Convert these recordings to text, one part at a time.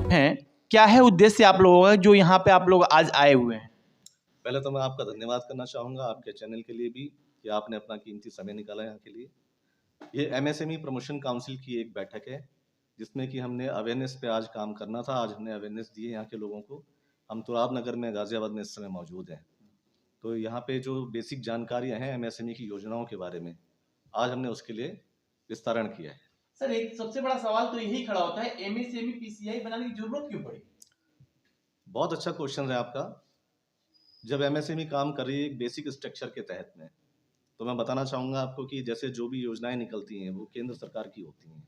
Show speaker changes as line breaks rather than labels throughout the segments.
हैं, क्या है उद्देश्य आप लोगों का जो यहाँ पे आप लोग आज आए हुए हैं?
पहले तो मैं आपका धन्यवाद करना चाहूँगा आपके चैनल के लिए भी कि आपने अपना कीमती समय निकाला यहाँ के लिए। ये एमएसएमई प्रमोशन काउंसिल की एक बैठक है जिसमें कि हमने अवेयरनेस पे आज काम करना था। आज हमने अवेयरनेस दी है यहाँ के लोगों को। हम तुराब नगर में गाज़ियाबाद में इस समय मौजूद हैं। तो यहाँ पे जो बेसिक जानकारियाँ हैं एमएसएमई की योजनाओं के बारे में, आज हमने उसके लिए विस्तारण किया है।
सर एक सबसे बड़ा सवाल तो यही खड़ा होता है, एमएसएमई पीसीआई बनाने की जरूरत क्यों पड़ी?
बहुत अच्छा क्वेश्चन है आपका। जब एमएसएमई काम कर रही है एक बेसिक स्ट्रक्चर के तहत में, तो मैं बताना चाहूँगा आपको कि जैसे जो भी योजनाएं निकलती हैं वो केंद्र सरकार की होती हैं।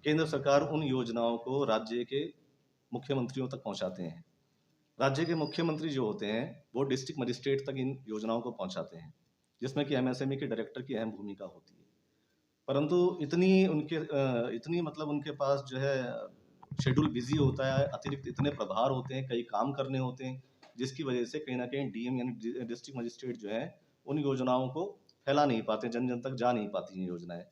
केंद्र सरकार उन योजनाओं को राज्य के मुख्यमंत्रियों तक पहुंचाते हैं। राज्य के मुख्यमंत्री जो होते हैं वो डिस्ट्रिक्ट मजिस्ट्रेट तक इन योजनाओं को पहुंचाते हैं, जिसमें कि एमएसएमई के डायरेक्टर की अहम भूमिका होती है। परंतु इतनी मतलब उनके पास जो है शेड्यूल बिजी होता है, अतिरिक्त इतने प्रभार होते हैं, कई काम करने होते हैं, जिसकी वजह से कहीं ना कहीं डीएम यानी डिस्ट्रिक्ट मजिस्ट्रेट जो है उन योजनाओं को फैला नहीं पाते, जन जन तक जा नहीं पाती हैं योजनाएं।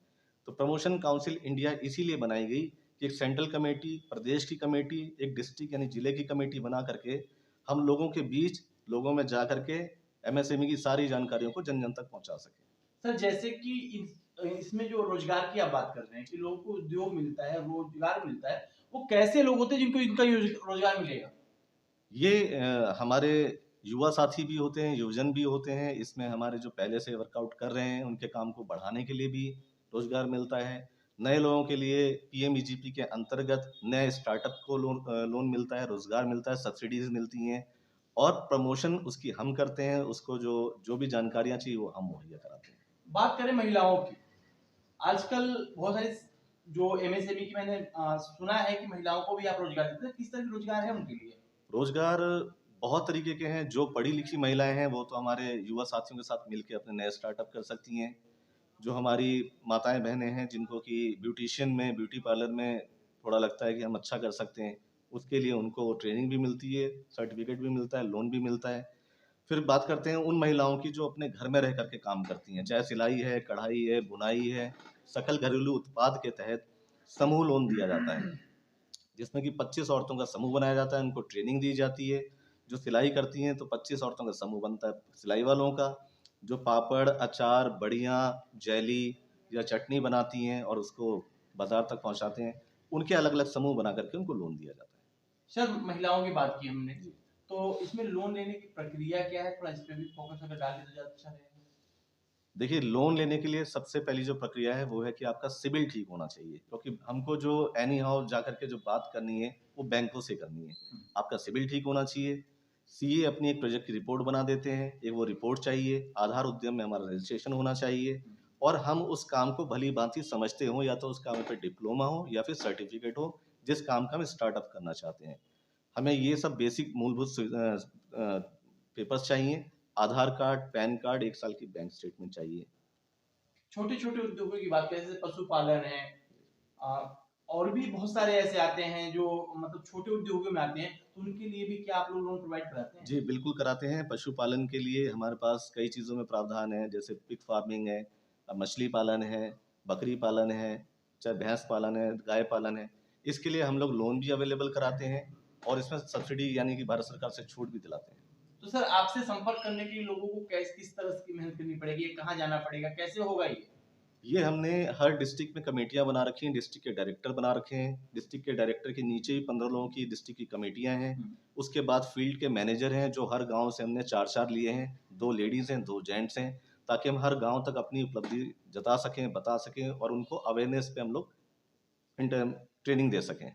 तो प्रमोशन काउंसिल इंडिया इसीलिए बनाई गई कि एक सेंट्रल कमेटी, प्रदेश की कमेटी, एक डिस्ट्रिक्ट यानी जिले की कमेटी बना करके हम लोगों के बीच, लोगों में जा करके एमएसएमई की सारी जानकारियों को जन जन तक पहुंचा सके।
सर जैसे कि इसमें जो रोजगार की आप बात कर रहे हैं कि लोगों को उद्योग मिलता है, रोजगार मिलता है, वो कैसे लोग होते हैं जिनको इनका रोजगार मिलेगा?
ये हमारे युवा साथी भी होते हैं, युवजन भी होते हैं। इसमें हमारे जो पहले से वर्कआउट कर रहे हैं उनके काम को बढ़ाने के लिए भी रोजगार मिलता है। नए लोगों के लिए पीएमईजीपी के अंतर्गत नए स्टार्टअप को लोन मिलता है, रोजगार मिलता है, सब्सिडीज मिलती हैं और प्रमोशन उसकी हम करते हैं। उसको जो जो भी जानकारियां चाहिए वो हम मुहैया कराते हैं।
बात करें महिलाओं की, आजकल बहुत सारी जो एमएसएमई की मैंने सुना है कि महिलाओं को भी आप रोजगार देते हैं, किस तरह के रोजगार है उनके लिए?
रोजगार बहुत तरीके के हैं। जो पढ़ी लिखी महिलाएं हैं वो तो हमारे युवा साथियों के साथ मिलकर अपने नए स्टार्टअप कर सकती हैं। जो हमारी माताएं बहनें हैं जिनको कि ब्यूटिशियन में, ब्यूटी पार्लर में थोड़ा लगता है कि हम अच्छा कर सकते हैं, उसके लिए उनको ट्रेनिंग भी मिलती है, सर्टिफिकेट भी मिलता है, लोन भी मिलता है। फिर बात करते हैं उन महिलाओं की जो अपने घर में रह करके काम करती हैं, चाहे सिलाई है, कढ़ाई है, बुनाई है। सकल घरेलू उत्पाद के तहत समूह लोन दिया जाता है, जिसमें कि 25 औरतों का समूह बनाया जाता है, उनको ट्रेनिंग दी जाती है। जो सिलाई करती हैं तो 25 औरतों का समूह बनता है सिलाई वालों का। जो पापड़, अचार, बड़ियाँ, जेली या चटनी बनाती हैं और उसको बाजार तक पहुंचाते हैं, उनके अलग अलग समूह बना करके उनको लोन दिया जाता है।
सर महिलाओं की बात की हमने, तो इसमें लोन लेने की प्रक्रिया क्या है? थोड़ा इस पे भी फोकस अगर डाल दें तो ज्यादा अच्छा रहेगा।
देखिए, लोन लेने के लिए सबसे पहली जो प्रक्रिया है वो है कि आपका सिबिल ठीक होना चाहिए, क्योंकि हमको जो एनी हाउ जा करके जो बात करनी है वो बैंकों से करनी है। आपका सिबिल ठीक होना चाहिए। सीए अपनी एक प्रोजेक्ट की रिपोर्ट बना देते हैं, एक वो रिपोर्ट चाहिए। आधार उद्यम में हमारा रजिस्ट्रेशन होना चाहिए और हम उस काम को भली भांति समझते हों, या तो उस काम पे डिप्लोमा हो या फिर सर्टिफिकेट हो, जिस काम का हम स्टार्टअप करना चाहते हैं। हमें ये सब बेसिक मूलभूत पेपर्स चाहिए। आधार कार्ड, पैन कार्ड, 1 साल की बैंक स्टेटमेंट चाहिए।
छोटे छोटे उद्योगों की बात करें, जैसे पशुपालन है, आ, और भी बहुत सारे ऐसे आते हैं जो मतलब छोटे उद्योगों में आते हैं, तो उनके लिए भी क्या आप लोग लोन प्रोवाइड कराते हैं?
जी, बिल्कुल कराते हैं। पशुपालन के लिए हमारे पास कई चीज़ों में प्रावधान है, जैसे पिग फार्मिंग है, मछली पालन है, बकरी पालन है, चाहे भैंस पालन है, गाय पालन है। इसके लिए हम लोग लोन भी अवेलेबल कराते हैं और इसमें सब्सिडी यानी कि भारत सरकार से छूट भी दिलाते हैं।
तो सर आपसे संपर्क करने के लिए लोगों को कैसे, किस तरह की मेहनत करनी पड़ेगी, कहाँ जाना पड़ेगा, कैसे होगा
ये हमने हर डिस्ट्रिक्ट में कमेटियां बना रखी हैं, डिस्ट्रिक्ट के डायरेक्टर बना रखे हैं। डिस्ट्रिक्ट के डायरेक्टर के नीचे ही 15 लोगों की डिस्ट्रिक्ट की कमेटियां हैं। उसके बाद फील्ड के मैनेजर हैं, जो हर गांव से हमने 4-4 लिए हैं। 2 लेडीज़ हैं, 2 जेंट्स हैं, ताकि हम हर गांव तक अपनी उपलब्धि जता सकें, बता सकें और उनको अवेयरनेस पे हम लोग ट्रेनिंग दे सकें।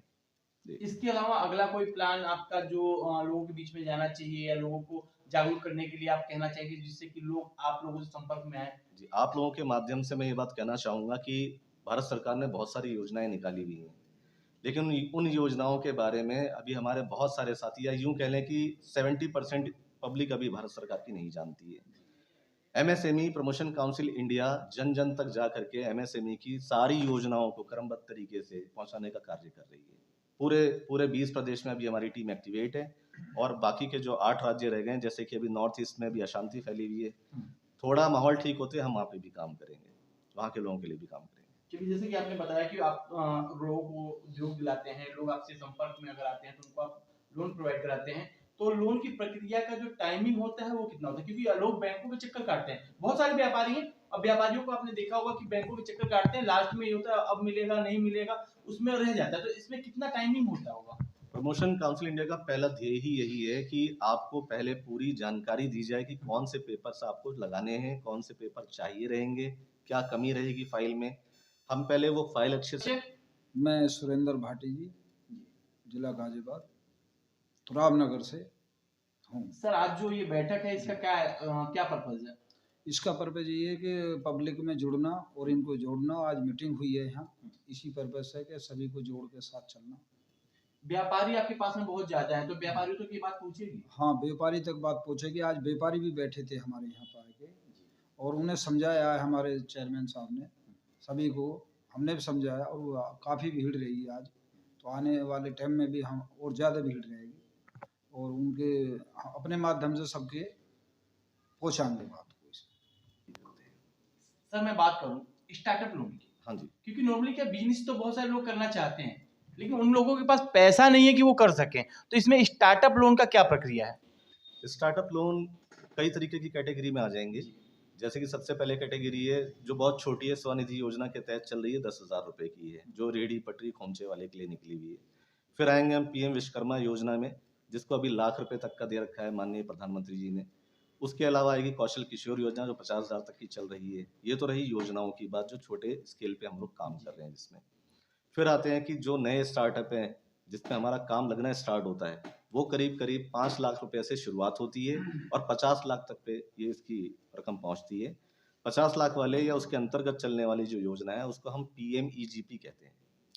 इसके अलावा अगला कोई प्लान आपका जो लोगों के बीच में जाना चाहिए या लोगों को जागरूक करने के लिए आप कहना चाहिए जिससे कि लोग आप लोगों से संपर्क में आए?
जी, आप लोगों के माध्यम से मैं ये बात कहना चाहूँगा कि भारत सरकार ने बहुत सारी योजनाएं निकाली हुई हैं, लेकिन उन योजनाओं के बारे में अभी हमारे बहुत सारे साथी, या यूँ कह लें कि 70% पब्लिक अभी भारत सरकार की नहीं जानती है। एमएसएमई प्रमोशन काउंसिल इंडिया जन जन तक जा करके एमएसएमई की सारी योजनाओं को क्रमबद्ध तरीके से पहुंचाने का कार्य कर रही है। पूरे पूरे 20 प्रदेश में अभी हमारी टीम एक्टिवेट है और बाकी के जो 8 राज्य रह गए हैं, जैसे कि अभी नॉर्थ ईस्ट में भी अशांति फैली हुई है, थोड़ा माहौल ठीक होते हम वहाँ पे भी काम करेंगे, वहाँ के लोगों के लिए भी काम करेंगे।
क्योंकि जैसे कि आपने बताया कि आप लोगों को उद्योग दिलाते हैं, लोग आपसे संपर्क में अगर आते हैं तो उनको आप लोन प्रोवाइड कराते हैं। तो लोन की प्रक्रिया का जो टाइमिंग होता है वो कितना होता है? क्योंकि लोग बैंकों के चक्कर काटते हैं। बहुत सारे व्यापारी हैं, अब व्यापारियों को आपने देखा होगा कि बैंकों के चक्कर काटते हैं, लास्ट में ये होता है अब मिलेगा, नहीं मिलेगा, उसमें रह जाता है। तो इसमें कितना टाइमिंग होता होगा?
प्रमोशन काउंसिल इंडिया का पहला ध्येय ही यही है कि आपको पहले पूरी जानकारी दी जाए कि कौन से पेपर्स आपको लगाने हैं, कौन से पेपर चाहिए रहेंगे, क्या कमी रहेगी फाइल में। हम पहले वो फाइल अच्छे से
मैं सुरेंद्र भाटी जी, जिला गाजियाबाद, तुराब नगर से हूँ।
सर आज जो ये बैठक है इसका क्या पर्पज है?
इसका पर्पज ये है कि पब्लिक में जुड़ना और इनको जोड़ना। आज मीटिंग हुई है यहाँ, इसी पर्पज से कि सभी को जोड़ के साथ चलना।
व्यापारी आपके पास में बहुत ज्यादा है, तो व्यापारियों तक ये बात पहुंचेगी?
हाँ, व्यापारी तक बात पहुँचेगी। आज व्यापारी भी बैठे थे हमारे यहाँ पर आके और उन्हें समझाया है हमारे चेयरमैन साहब ने, सभी को हमने भी समझाया और काफ़ी भीड़ रही आज। तो आने वाले टाइम में भी हम और ज़्यादा भीड़ रहेगी और उनके अपने माध्यम से सबके पहुँचाएंगे बात को।
सर मैं बात करूं स्टार्टअप लोन की,
हाँ जी,
क्योंकि नॉर्मली क्या बिजनेस तो बहुत सारे लोग करना चाहते हैं, लेकिन उन लोगों के पास पैसा नहीं है कि वो कर सकें। तो इसमें स्टार्टअप लोन का क्या प्रक्रिया है?
स्टार्टअप लोन कई तरीके की कैटेगरी में आ जाएंगे। जैसे कि सबसे पहले कैटेगरी है जो बहुत छोटी है, स्वनिधि योजना के तहत चल रही है, 10,000 रुपये की है, जो रेहड़ी पटरी खोमचे वाले के लिए निकली हुई है। फिर आएंगे हम पीएम विश्वकर्मा योजना में, जिसको अभी ₹1,00,000 तक का दे रखा है माननीय प्रधानमंत्री जी ने। उसके अलावा आएगी कौशल किशोर योजना जो 50,000 तक की चल रही है। ये तो रही योजनाओं की बात जो छोटे स्केल पे हम लोग काम कर रहे हैं जिसमें। फिर आते हैं कि जो नए स्टार्टअप हैं जिसमें हमारा काम लगना स्टार्ट होता है, वो करीब करीब 5 लाख रुपए से शुरुआत होती है और 50 लाख तक पे ये इसकी रकम पहुंचती है। 50 लाख वाले या उसके अंतर्गत चलने वाली जो योजना है उसको हम PMEGP कहते हैं।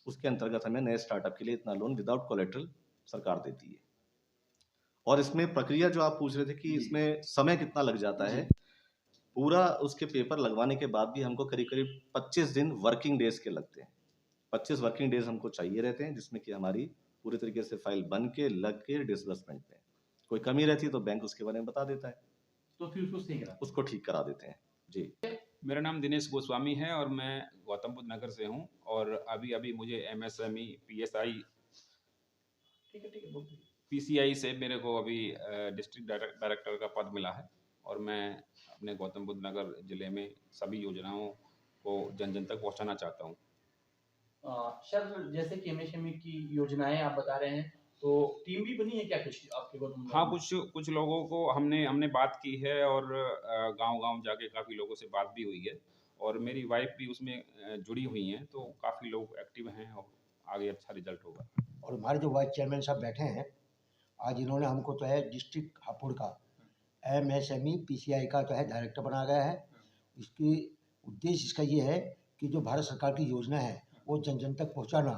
उसके अंतर्गत हमें नए स्टार्टअप के लिए इतना लोन विदाउट कोलेट्रल सरकार देती है। और इसमें प्रक्रिया जो आप पूछ रहे थे कि इसमें समय कितना लग जाता है, पूरा उसके पेपर लगवाने के बाद भी हमको करीब करीब 25 दिन वर्किंग डेज के लगते हैं। 25 वर्किंग डेज हमको चाहिए रहते हैं, जिसमें कि हमारी पूरे तरीके से फाइल बन के लग के डिसबर्समेंट में कोई कमी रहती है तो बैंक उसके बारे में बता देता है,
तो फिर उसको ठीक
करा देते हैं जी।
मेरा नाम दिनेश गोस्वामी है और मैं गौतम बुद्ध नगर से हूं और अभी अभी मुझे MSME PCI से मेरे को अभी डिस्ट्रिक्ट डायरेक्टर का पद मिला है और मैं अपने गौतम बुद्ध नगर जिले में सभी योजनाओं को जन जन तक पहुंचाना चाहता हूं।
सर जैसे कि MSME की योजनाएं आप बता रहे हैं, तो टीम भी बनी है क्या कुछ आपके गौतम बुद्ध
हाँ,
नगर में?
कुछ लोगों को हमने बात की है और गांव-गांव जाके काफ़ी लोगों से बात भी हुई है और मेरी वाइफ भी उसमें जुड़ी हुई हैं, तो काफ़ी लोग एक्टिव हैं और आगे अच्छा रिजल्ट होगा।
और हमारे जो वाइस चेयरमैन साहब बैठे हैं, आज इन्होंने हमको तो है डिस्ट्रिक्ट हापुड़ का MSME PCI का जो है डायरेक्टर बनाया गया है। इसकी उद्देश्य इसका ये है कि जो भारत सरकार की योजना है वो जन जन तक पहुंचाना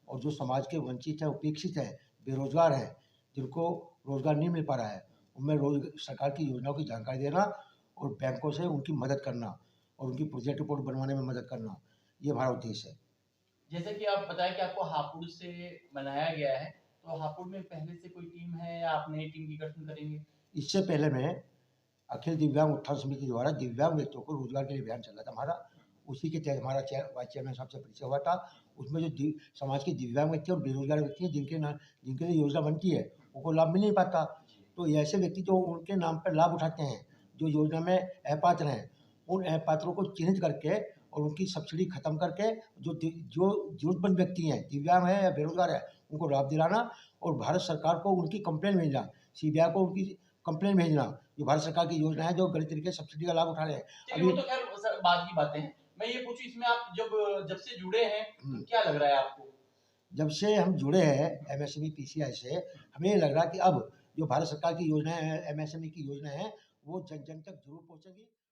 और जो समाज के वंचित है, उपेक्षित है, बेरोजगार हैं, जिनको रोजगार नहीं मिल पा रहा है, उनमें सरकार की योजनाओं की जानकारी देना और बैंकों से उनकी मदद करना और उनकी प्रोजेक्ट रिपोर्ट बनवाने में मदद करना, ये हमारा उद्देश्य है।
जैसे कि आप बताया कि आपको हापुड़ से बनाया गया है, तो हापुड़ में पहले से कोई टीम है या आप नई टीम की गठन करेंगे?
इससे पहले मैं अखिल दिव्यांग उत्थान समिति द्वारा दिव्यांग व्यक्तियों को रोजगार के लिए अभियान चल रहा था हमारा, उसी के तहत हमारा वाइस चेयरमैन साहब से परिचय हुआ था। उसमें जो समाज के दिव्यांग व्यक्ति और बेरोजगार व्यक्ति हैं जिनके लिए योजना बनती है उनको लाभ मिल नहीं पाता, तो ऐसे व्यक्ति जो उनके नाम पर लाभ उठाते हैं, जो योजना में अपात्र हैं, उन अपात्रों को चिन्हित करके और उनकी सब्सिडी खत्म करके जो जरूरतमंद व्यक्ति हैं, दिव्यांग हैं या बेरोजगार है, उनको लाभ दिलाना और भारत सरकार को उनकी कंप्लेन भेजना, CBI को उनकी कंप्लेन भेजना, जो भारत सरकार की योजना है जो गलत तरीके से सब्सिडी का लाभ उठा रहे हैं।
चलिए वो तो खैर सर बाद की बातें हैं। मैं ये पूछूं इसमें आप जब से जुड़े हैं तो क्या लग रहा है आपको?
जब से हम जुड़े हैं MSME PCI से, हमें ये लग रहा है कि अब जो भारत सरकार की योजना है, MSME की योजना है, वो जन जन तक जरूर पहुंचेगी।